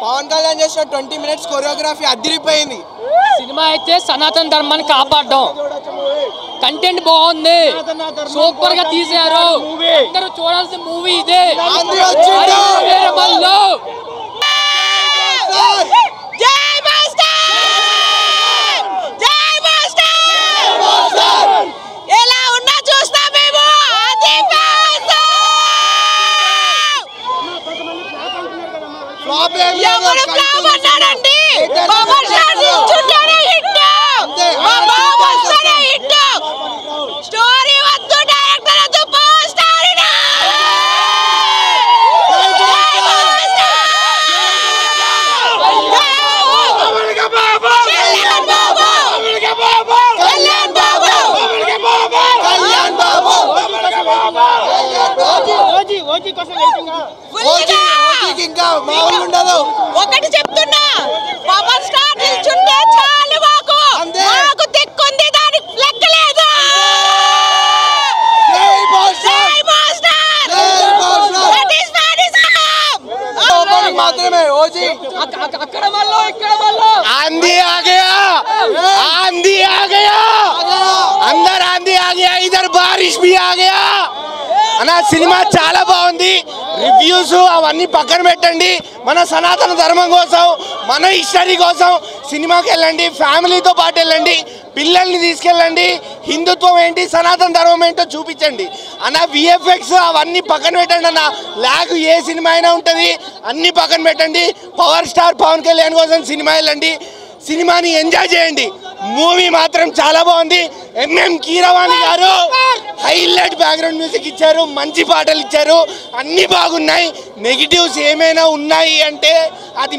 పవన్ కళ్యాణ్ చేసిన 20 minutes choreography అదిరిపోయింది. Cinema అయితే సనాతన ధర్మాన్ని కాపాడడం, కంటెంట్ బాగుంది, సూపర్ గా తీశారు. అందరూ చూడాల్సిన మూవీ ఇదే. ఒకటి చెప్తున్నా, పవర్ స్టార్ నిల్చుంటే చాలు, మాకు దిక్కుంది, దానికి లెక్కలేదు. మాత్రమే ఓజీ అక్కడ మళ్ళీ ఇక్కడ మళ్ళీ आंधी आ गया, आंधी आ गया, अंदर आंधी आ गया, इधर बारिश भी आ गया అన్న. సినిమా చాలా బాగుంది. రివ్యూస్ అవన్నీ పక్కన పెట్టండి. మన సనాతన ధర్మం కోసం, మన హిస్టరీ కోసం సినిమాకి వెళ్ళండి. ఫ్యామిలీతో పాటు వెళ్ళండి, పిల్లల్ని తీసుకెళ్ళండి. హిందుత్వం ఏంటి, సనాతన ధర్మం ఏంటో చూపించండి అన్న. విఎఫ్ఎక్స్ అవన్నీ పక్కన పెట్టండి అన్న. లాగ్ ఏ సినిమా అయినా ఉంటుంది, అన్నీ పక్కన పెట్టండి. పవర్ స్టార్ పవన్ కళ్యాణ్ కోసం సినిమా వెళ్ళండి, సినిమాని ఎంజాయ్ చేయండి. మూవీ మాత్రం చాలా బాగుంది. ఎంఎం కీరవాణి గారు హైలైట్ బ్యాక్గ్రౌండ్ మ్యూజిక్ ఇచ్చారు, మంచి పాటలు ఇచ్చారు, అన్నీ బాగున్నాయి. నెగిటివ్స్ ఏమైనా ఉన్నాయి అంటే అది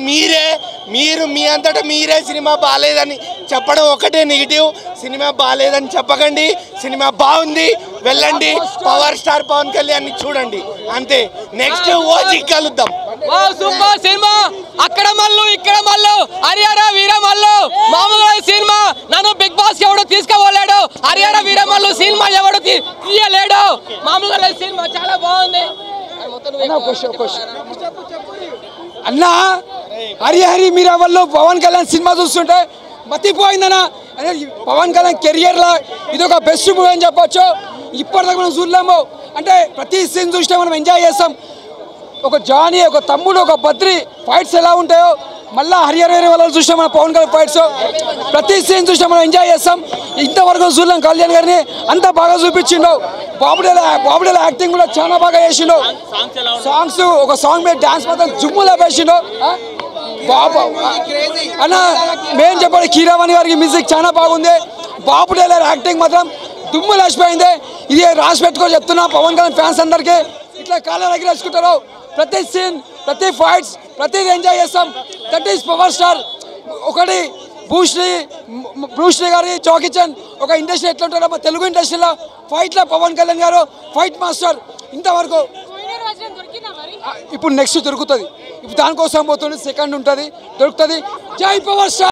మీరు మీ అంతటా మీరే సినిమా బాగాలేదని చెప్పడం ఒకటే నెగిటివ్. సినిమా బాగాలేదని చెప్పకండి, సినిమా బాగుంది, వెళ్ళండి. పవర్ స్టార్ పవన్ కళ్యాణ్ చూడండి, అంతే. నెక్స్ట్ ఓజీ కలుద్దాం. Super cinema. అక్కడ మల్లు ఇక్కడ మల్లు, హరిహర వీరమల్లు. మామూలుగా సినిమా నన్ను బిగ్ బాస్ ఎవడు తీసుకోలేడు, హరిహర వీరమల్లు సినిమా ఎవడు తీయలేడు. మామూలుగా సినిమా చాలా బాగుంది అన్న. హరిహరి వీరమల్లు పవన్ కళ్యాణ్ సినిమా చూస్తుంటే మతిపోయిందన్న. పవన్ కళ్యాణ్ కెరియర్లో ఇది ఒక బెస్ట్ మూవీ అని చెప్పొచ్చు. ఇప్పటిదాకా మనం చూడలేము, అంటే ప్రతి సీన్ చూస్తే మనం ఎంజాయ్ చేస్తాం. ఒక జానీ, ఒక తమ్ముడు, ఒక బద్రి ఫైట్స్ ఎలా ఉంటాయో మళ్ళీ హరిహర వీరమల్లు చూస్తే మన పవన్ కళ్యాణ్ ఫైట్స్ ప్రతి సీన్ చూస్తే మనం ఎంజాయ్ చేస్తాం. ఇంతవరకు చూడలేం కళ్యాణ్ గారిని, అంత బాగా చూపించిండు. బాబుడేల యాక్టింగ్ కూడా చాలా బాగా చేసిండు. సాంగ్స్, ఒక సాంగ్ మీద డాన్స్ మాత్రం జుమ్ములా వేసిండు బాబు అన్న. మేము చెప్పాలి, కీరవాణి గారికి మ్యూజిక్ చాలా బాగుంది. బాబుడేల యాక్టింగ్ మాత్రం దుమ్ము లేచిపోయింది. ఇది రాసి పెట్టుకొని చెప్తున్నా పవన్ కళ్యాణ్ ఫ్యాన్స్ అందరికీ. ఇట్లా కాళ్ళ దగ్గర వేసుకుంటారు. ప్రతి సీన్, ప్రతి ఫైట్స్, ప్రతిది ఎంజాయ్ చేస్తాం. That is power star. ఒకటి బ్రూస్లీ గారి, జాకీ చాన్ ఒక ఇండస్ట్రీ ఎట్లా ఉంటారో మా తెలుగు ఇండస్ట్రీలో ఫైట్లో పవన్ కళ్యాణ్ గారు ఫైట్ మాస్టర్. ఇంతవరకు ఇప్పుడు నెక్స్ట్ దొరుకుతుంది, ఇప్పుడు దానికోసం పోతుంది, సెకండ్ ఉంటుంది, దొరుకుతుంది. జై పవర్ స్టార్.